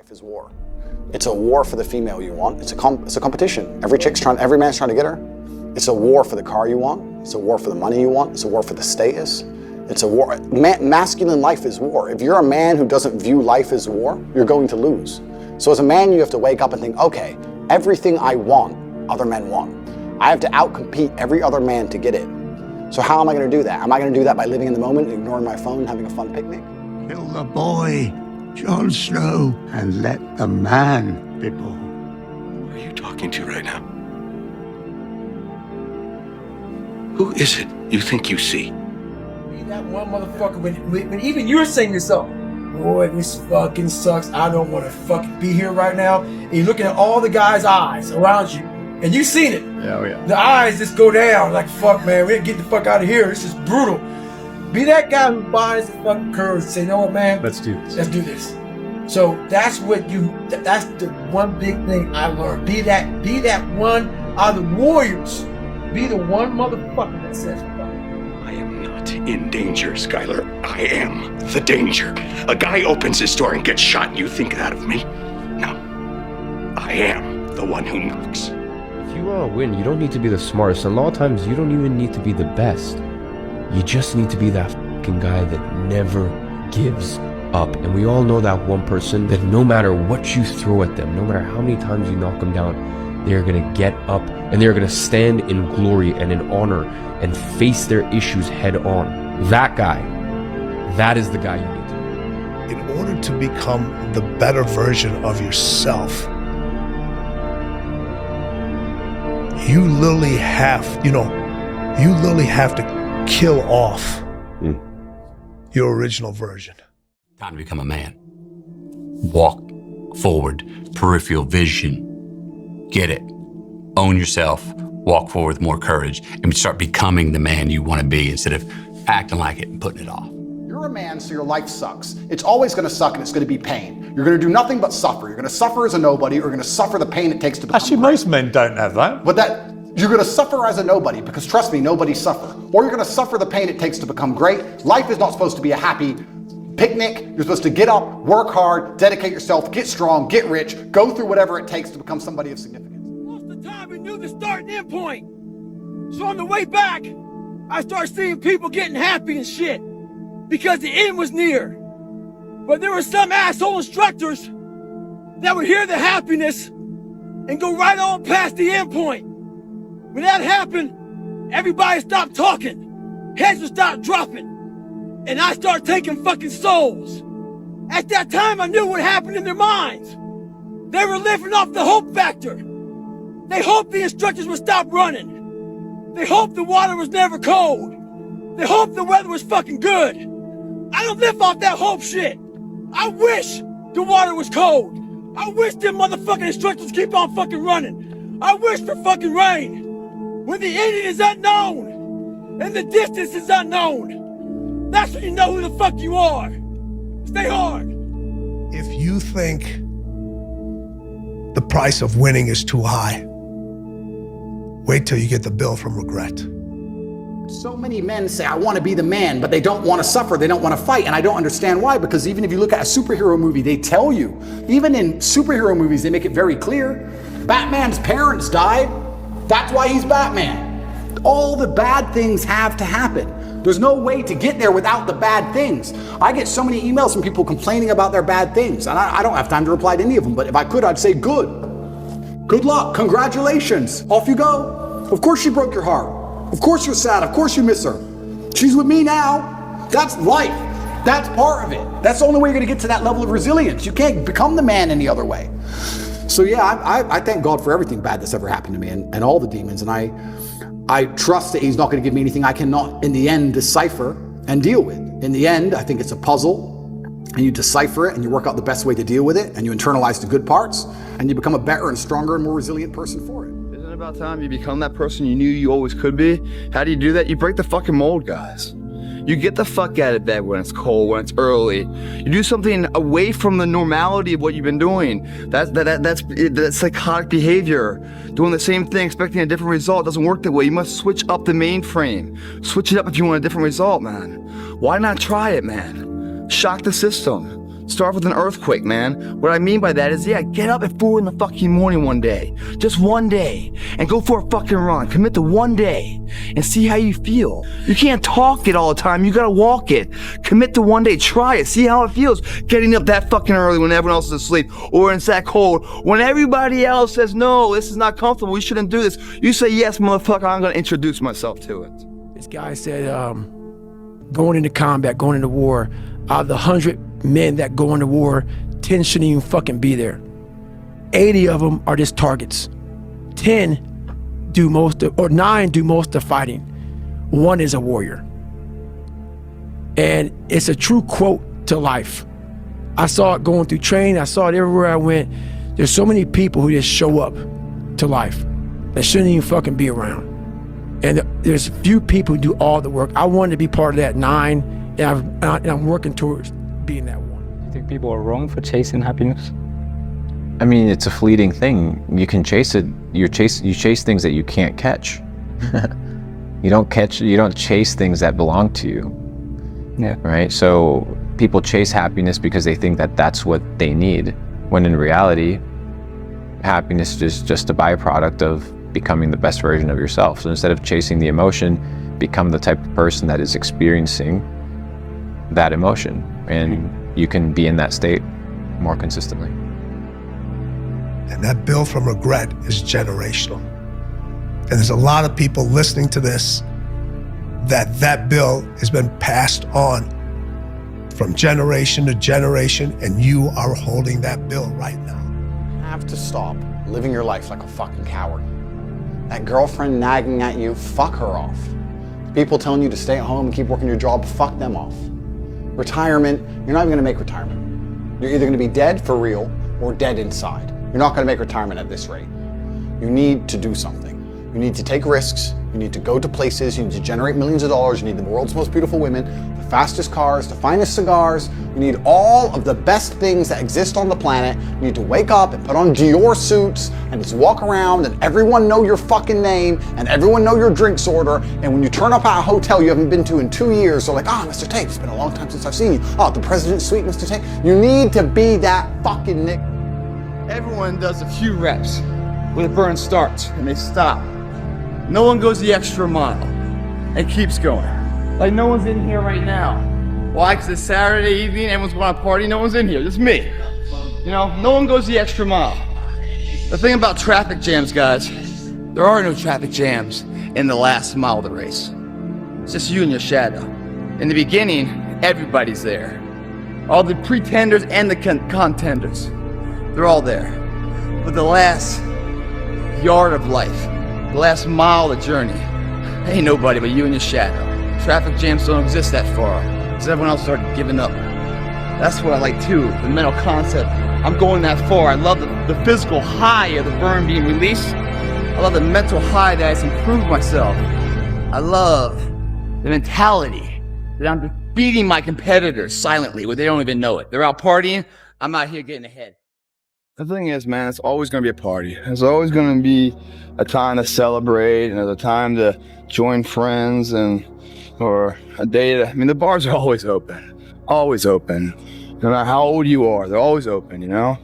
Life is war. It's a war for the female you want. It's a competition. Every man's trying to get her. It's a war for the car you want. It's a war for the money you want. It's a war for the status. It's a war. Masculine life is war. If you're a man who doesn't view life as war, you're going to lose. So as a man, you have to wake up and think, okay, everything I want, other men want. I have to outcompete every other man to get it. So how am I going to do that? Am I going to do that by living in the moment, ignoring my phone, having a fun picnic? Kill the boy, Jon Snow, and let the man be born. Who are you talking to right now? Who is it you think you see? Be that one motherfucker when even you're saying to yourself, boy, this fucking sucks. I don't want to fucking be here right now. And you're looking at all the guys' eyes around you, and you've seen it. Oh yeah. The eyes just go down like, fuck, man, we gotta get the fuck out of here. This is brutal. Be that guy who buys the fucking courage and say, you know what, man? Let's do this. Let's do this. So that's that's the one big thing I learned. Be that one out of the warriors. Be the one motherfucker that says, fuck. I am not in danger, Skylar. I am the danger. A guy opens his door and gets shot and you think that of me? No. I am the one who knocks. If you want to win, you don't need to be the smartest. And a lot of times, you don't even need to be the best. You just need to be that fucking guy that never gives up. And we all know that one person that no matter what you throw at them, no matter how many times you knock them down, they're going to get up and they're going to stand in glory and in honor and face their issues head on. That guy, that is the guy you need to be. In order to become the better version of yourself, you literally have to kill off your original version. Time to become a man. Walk forward, peripheral vision. Get it. Own yourself. Walk forward with more courage and start becoming the man you want to be instead of acting like it and putting it off. You're a man, so your life sucks. It's always going to suck and it's going to be pain. You're going to do nothing but suffer. You're going to suffer as a nobody, or you're going to suffer the pain it takes to become Actually, great. most men don't have that. But you're going to suffer as a nobody, because trust me, nobody suffer. Or you're going to suffer the pain it takes to become great. Life is not supposed to be a happy picnic. You're supposed to get up, work hard, dedicate yourself, get strong, get rich, go through whatever it takes to become somebody of significance. Most of the time we knew the start and end point. So on the way back, I started seeing people getting happy and shit because the end was near. But there were some asshole instructors that would hear the happiness and go right on past the end point. When that happened, everybody stopped talking. Heads would start dropping. And I started taking fucking souls. At that time, I knew what happened in their minds. They were living off the hope factor. They hoped the instructors would stop running. They hoped the water was never cold. They hoped the weather was fucking good. I don't live off that hope shit. I wish the water was cold. I wish them motherfucking instructors keep on fucking running. I wish for fucking rain. When the ending is unknown and the distance is unknown, that's when you know who the fuck you are. Stay hard. If you think the price of winning is too high, wait till you get the bill from regret. So many men say, I want to be the man, but they don't want to suffer, they don't want to fight, and I don't understand why, because even if you look at a superhero movie, they tell you, even in superhero movies, they make it very clear, Batman's parents died, that's why he's Batman. All the bad things have to happen. There's no way to get there without the bad things. I get so many emails from people complaining about their bad things, and I don't have time to reply to any of them, but if I could, I'd say good. Good luck, congratulations, off you go. Of course she broke your heart. Of course you're sad, of course you miss her. She's with me now. That's life. That's part of it. That's the only way you're gonna get to that level of resilience. You can't become the man any other way. So yeah, I thank God for everything bad that's ever happened to me and all the demons, and I trust that he's not gonna give me anything I cannot, in the end, decipher and deal with. In the end, I think it's a puzzle, and you decipher it and you work out the best way to deal with it, and you internalize the good parts, and you become a better and stronger and more resilient person for it. Isn't it about time you become that person you knew you always could be? How do you do that? You break the fucking mold, guys. You get the fuck out of bed when it's cold, when it's early. You do something away from the normality of what you've been doing. That's psychotic behavior. Doing the same thing, expecting a different result doesn't work that way. You must switch up the mainframe. Switch it up if you want a different result, man. Why not try it, man? Shock the system. Start with an earthquake, man. What I mean by that is, yeah, get up at 4 in the fucking morning one day. Just one day. And go for a fucking run. Commit to one day. And see how you feel. You can't talk it all the time. You gotta walk it. Commit to one day. Try it. See how it feels. Getting up that fucking early when everyone else is asleep. Or when it's that cold. When everybody else says, no, this is not comfortable. We shouldn't do this. You say, yes, motherfucker, I'm gonna introduce myself to it. This guy said, going into combat, going into war, out of the 100 men that go into war, 10 shouldn't even fucking be there. 80 of them are just targets. 10 do most of, or 9 do most of the fighting. 1 is a warrior. And it's a true quote to life. I saw it going through training. I saw it everywhere I went. There's so many people who just show up to life that shouldn't even fucking be around. And there's few people who do all the work. I wanted to be part of that 9, and I'm working towards being that 1. You think people are wrong for chasing happiness? I mean, it's a fleeting thing. You can chase it. You chase things that you can't catch. You don't chase things that belong to you. Yeah. Right? So people chase happiness because they think that that's what they need, when in reality, happiness is just a byproduct of becoming the best version of yourself. So instead of chasing the emotion, become the type of person that is experiencing that emotion, and you can be in that state more consistently. And that bill from regret is generational. And there's a lot of people listening to this that bill has been passed on from generation to generation, and you are holding that bill right now. You have to stop living your life like a fucking coward. That girlfriend nagging at you, fuck her off. People telling you to stay at home and keep working your job, fuck them off. Retirement, you're not even gonna make retirement. You're either gonna be dead for real or dead inside. You're not gonna make retirement at this rate. You need to do something. You need to take risks. You need to go to places. You need to generate millions of dollars. You need the world's most beautiful women, the fastest cars, the finest cigars. You need all of the best things that exist on the planet. You need to wake up and put on Dior suits and just walk around and everyone know your fucking name and everyone know your drinks order. And when you turn up at a hotel you haven't been to in 2 years, they're like, ah, Mr. Tate, it's been a long time since I've seen you. Oh, the president's suite, Mr. Tate. You need to be that fucking Nick. Everyone does a few reps when the burn starts and they stop. No one goes the extra mile and keeps going. Like no one's in here right now. Why? Because it's Saturday evening, everyone's going to party, no one's in here, just me. You know, no one goes the extra mile. The thing about traffic jams, guys, there are no traffic jams in the last mile of the race. It's just you and your shadow. In the beginning, everybody's there. All the pretenders and the contenders. They're all there. But the last yard of life, the last mile of the journey, ain't nobody but you and your shadow. Traffic jams don't exist that far, because everyone else started giving up. That's what I like too, the mental concept. I'm going that far. I love the physical high of the burn being released. I love the mental high that I just improved myself. I love the mentality that I'm beating my competitors silently where they don't even know it. They're out partying, I'm out here getting ahead. The thing is, man, it's always going to be a party. There's always going to be a time to celebrate and a time to join friends or a day to, I mean, the bars are always open. Always open. No matter how old you are, they're always open, you know?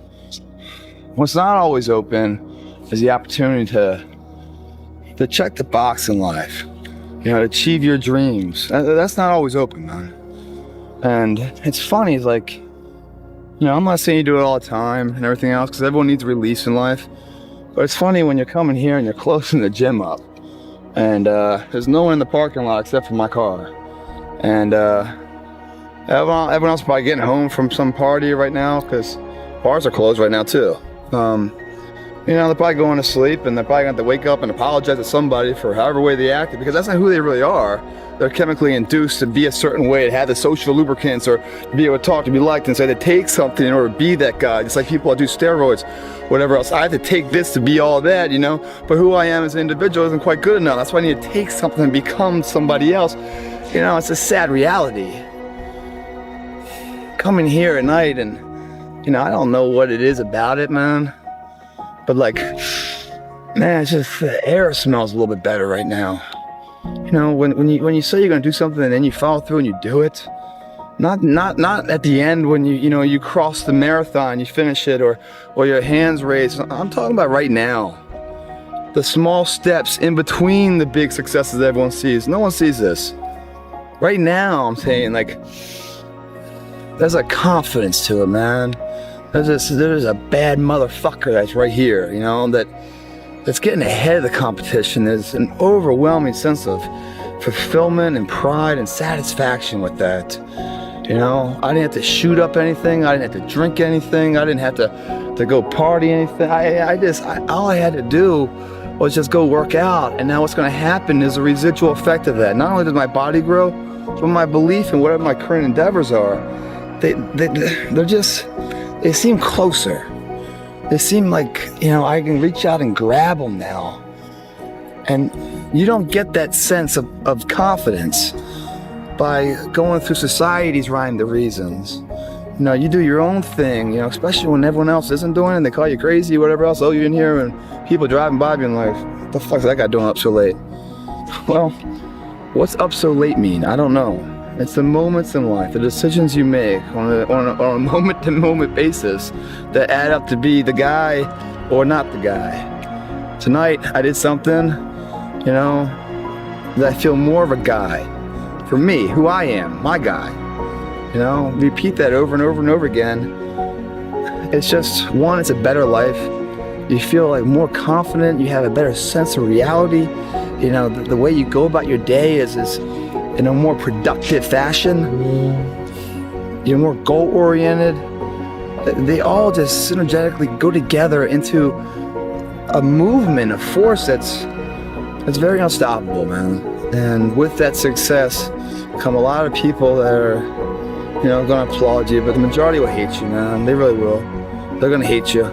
What's not always open is the opportunity to check the box in life. You know, to achieve your dreams. That's not always open, man. And it's funny, it's like, you know, I'm not saying you do it all the time and everything else, because everyone needs a release in life. But it's funny when you're coming here and you're closing the gym up, and there's no one in the parking lot except for my car. And everyone else is probably getting home from some party right now, because bars are closed right now too. You know, they're probably going to sleep, and they're probably going to have to wake up and apologize to somebody for however way they acted, because that's not who they really are. They're chemically induced to be a certain way, to have the social lubricants, or to be able to talk, to be liked, and so they take something in order to be that guy. Just like people that do steroids, whatever else. I have to take this to be all that, you know? But who I am as an individual isn't quite good enough. That's why I need to take something and become somebody else. You know, it's a sad reality. Coming here at night and, you know, I don't know what it is about it, man. But like, man, it's just the air smells a little bit better right now. You know, when you say you're gonna do something and then you follow through and you do it, Not at the end when you cross the marathon, you finish it, or your hands raised. I'm talking about right now. The small steps in between the big successes that everyone sees. No one sees this. Right now, I'm saying, like, there's a confidence to it, man. There's a bad motherfucker that's right here, that's getting ahead of the competition. There's an overwhelming sense of fulfillment and pride and satisfaction with that. I didn't have to shoot up anything. I didn't have to drink anything. I didn't have to go party anything. All I had to do was just go work out. And now what's going to happen is a residual effect of that. Not only does my body grow, but my belief in whatever my current endeavors are, they seem closer. They seem like, I can reach out and grab them now. And you don't get that sense of confidence by going through society's rhyme the reasons. You do your own thing, especially when everyone else isn't doing it, and they call you crazy, whatever else. Oh, you're in here, and people driving by being like, what the fuck's that guy doing up so late? Well, what's up so late mean? I don't know. It's the moments in life, the decisions you make on a moment-to-moment basis that add up to be the guy or not the guy. Tonight, I did something, that I feel more of a guy. For me, who I am, my guy. Repeat that over and over and over again. It's just, one, it's a better life. You feel like more confident, you have a better sense of reality. The way you go about your day is in a more productive fashion. You're more goal-oriented. They all just synergetically go together into a movement, a force that's very unstoppable, man. And with that success come a lot of people that are, gonna applaud you, but the majority will hate you, man. They really will. They're gonna hate you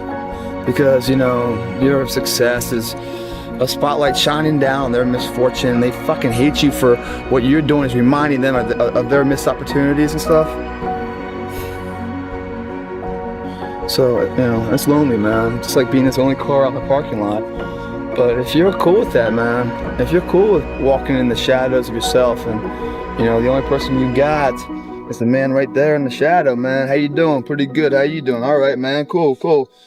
because, your success is a spotlight shining down on their misfortune. They fucking hate you for what you're doing is reminding them of their missed opportunities and stuff. So, it's lonely, man. Just like being this only car out in the parking lot. But if you're cool with that, man, if you're cool with walking in the shadows of yourself and, the only person you got is the man right there in the shadow, man. How you doing? Pretty good. How you doing? All right, man. Cool.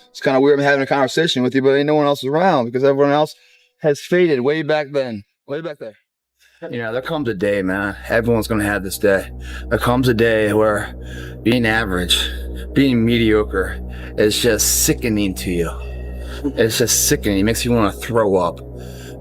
It's kind of weird having a conversation with you, but ain't no one else around because everyone else has faded way back then. Way back there. There comes a day, man. Everyone's going to have this day. There comes a day where being average, being mediocre is just sickening to you. It's just sickening. It makes you want to throw up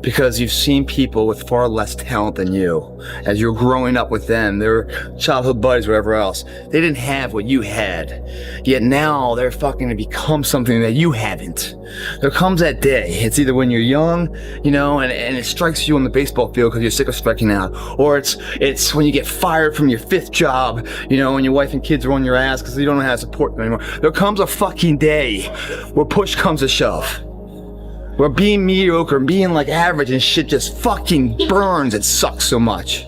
because you've seen people with far less talent than you. As you're growing up with them, their childhood buddies, whatever else, they didn't have what you had. Yet now they're fucking to become something that you haven't. There comes that day. It's either when you're young, and it strikes you on the baseball field because you're sick of striking out, or it's when you get fired from your 5th job, and your wife and kids are on your ass because you don't know how to support them anymore. There comes a fucking day where push comes to shove. Where being mediocre and being like average and shit just fucking burns and sucks so much.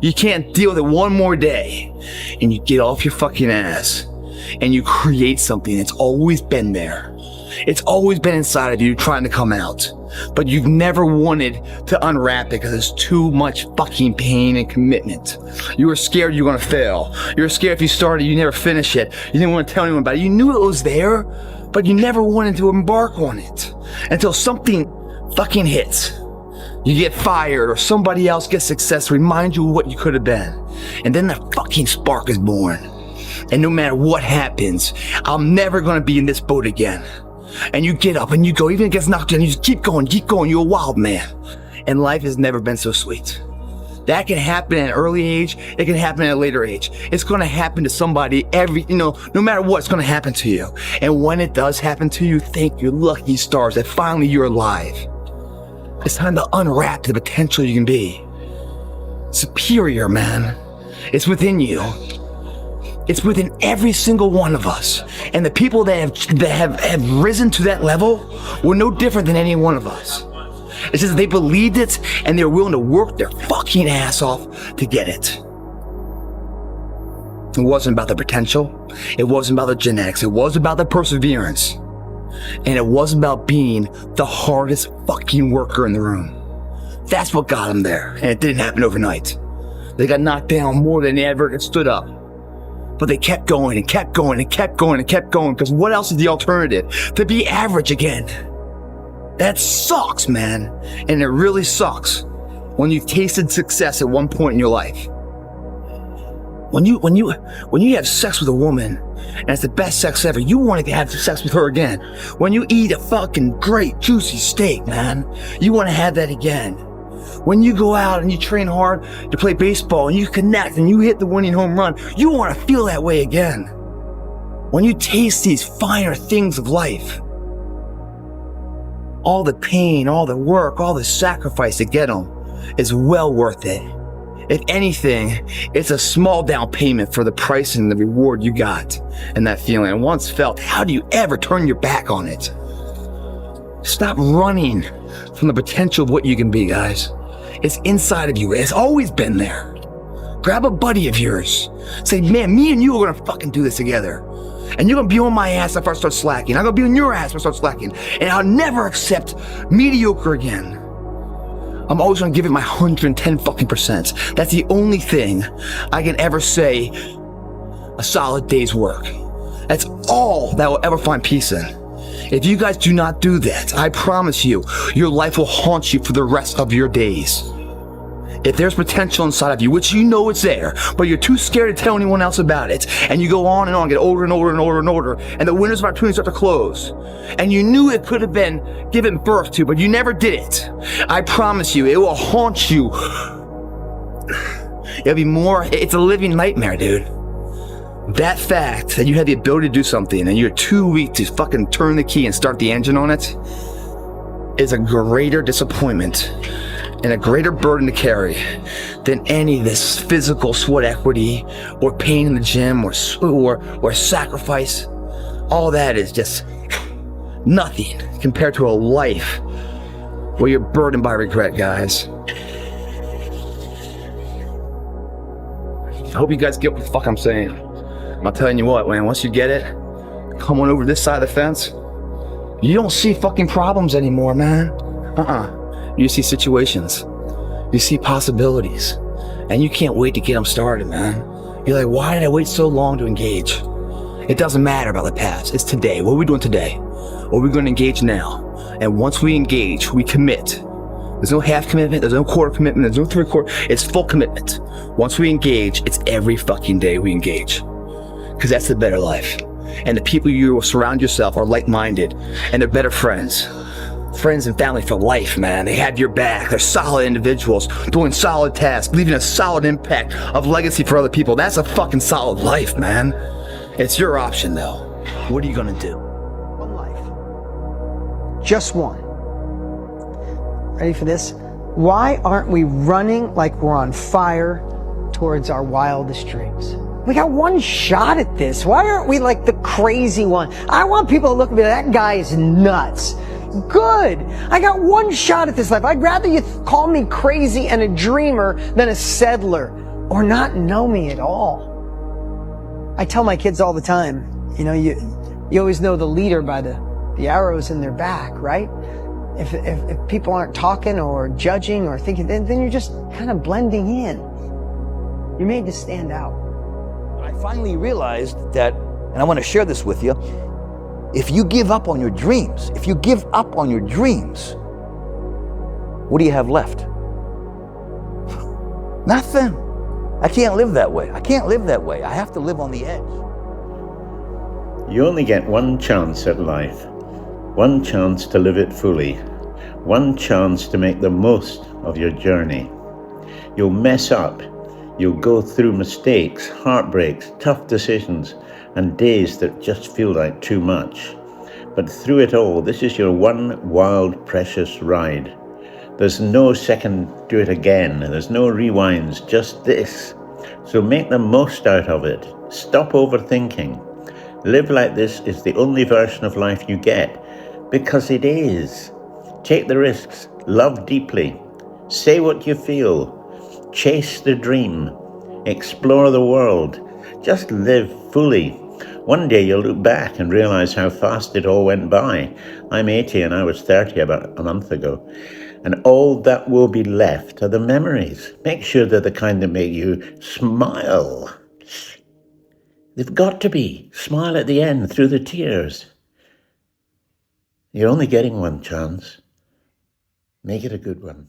You can't deal with it one more day. And you get off your fucking ass and you create something that's always been there. It's always been inside of you trying to come out. But you've never wanted to unwrap it because there's too much fucking pain and commitment. You were scared you were gonna fail. You were scared if you started, you never finish it. You didn't want to tell anyone about it. You knew it was there, but you never wanted to embark on it. Until something fucking hits. You get fired or somebody else gets success, remind you of what you could have been. And then the fucking spark is born. And no matter what happens, I'm never gonna be in this boat again. And you get up and you go, even if it gets knocked down, you just keep going, you're a wild man. And life has never been so sweet. That can happen at an early age, it can happen at a later age. It's gonna happen to somebody no matter what, it's gonna happen to you. And when it does happen to you, thank your lucky stars that finally you're alive. It's time to unwrap the potential you can be. Superior, man. It's within you. It's within every single one of us. And the people that have risen to that level were no different than any one of us. It's just they believed it and they were willing to work their fucking ass off to get it. It wasn't about the potential. It wasn't about the genetics. It was about the perseverance. And it wasn't about being the hardest fucking worker in the room. That's what got them there. And it didn't happen overnight. They got knocked down more than they ever stood up. But they kept going and kept going and kept going and kept going, because what else is the alternative? To be average again. That sucks, man. And it really sucks when you've tasted success at one point in your life. When you have sex with a woman and it's the best sex ever, you want to have sex with her again. When you eat a fucking great juicy steak, man, you want to have that again. When you go out and you train hard to play baseball and you connect and you hit the winning home run, you want to feel that way again. When you taste these finer things of life, all the pain, all the work, all the sacrifice to get them is well worth it. If anything, it's a small down payment for the price and the reward you got and that feeling. And once felt, how do you ever turn your back on it? Stop running from the potential of what you can be, guys. It's inside of you. It's always been there. Grab a buddy of yours. Say, man, me and you are gonna fucking do this together. And you're gonna be on my ass if I start slacking. I'm gonna be on your ass if I start slacking. And I'll never accept mediocre again. I'm always gonna give it my 110 fucking percent. That's the only thing I can ever say a solid day's work. That's all that will ever find peace in. If you guys do not do that, I promise you, your life will haunt you for the rest of your days. If there's potential inside of you, which you know it's there, but you're too scared to tell anyone else about it, and you go on and on, get older and older and older and older, and the windows of opportunity start to close, and you knew it could have been given birth to, but you never did it, I promise you, it will haunt you. It'll be more, it's a living nightmare, dude. That fact that you had the ability to do something and you're too weak to fucking turn the key and start the engine on it is a greater disappointment and a greater burden to carry than any of this physical sweat equity or pain in the gym or sacrifice. All that is just nothing compared to a life where you're burdened by regret, guys. I hope you guys get what the fuck I'm saying. I'm telling you what, man, once you get it, come on over this side of the fence, you don't see fucking problems anymore, man. You see situations. You see possibilities. And you can't wait to get them started, man. You're like, why did I wait so long to engage? It doesn't matter about the past. It's today. What are we doing today? What are we going to engage now? And once we engage, we commit. There's no half commitment. There's no quarter commitment. There's no three-quarter. It's full commitment. Once we engage, it's every fucking day we engage. Because that's the better life. And the people you surround yourself are like-minded. And they're better friends. Friends and family for life, man. They have your back. They're solid individuals doing solid tasks, leaving a solid impact of legacy for other people. That's a fucking solid life, man. It's your option, though. What are you gonna do? One life. Just one. Ready for this? Why aren't we running like we're on fire towards our wildest dreams? We got one shot at this. Why aren't we like the crazy one? I want people to look at me, that guy is nuts. Good. I got one shot at this life. I'd rather you call me crazy and a dreamer than a settler or not know me at all. I tell my kids all the time, you know, you always know the leader by the arrows in their back, right? If people aren't talking or judging or thinking, then you're just kind of blending in. You're made to stand out. I finally realized that, and I want to share this with you, if you give up on your dreams, what do you have left? Nothing. I can't live that way. I have to live on the edge. You only get one chance at life, one chance to live it fully, one chance to make the most of your journey. You'll mess up. You'll go through mistakes, heartbreaks, tough decisions, and days that just feel like too much. But through it all, this is your one wild, precious ride. There's no second do it again. There's no rewinds, just this. So make the most out of it. Stop overthinking. Live like this is the only version of life you get, because it is. Take the risks, love deeply, say what you feel, chase the dream, explore the world, just live fully. One day you'll look back and realize how fast it all went by. I'm 80 and I was 30 about a month ago. And all that will be left are the memories. Make sure they're the kind that make you smile. They've got to be. Smile at the end through the tears. You're only getting one chance. Make it a good one.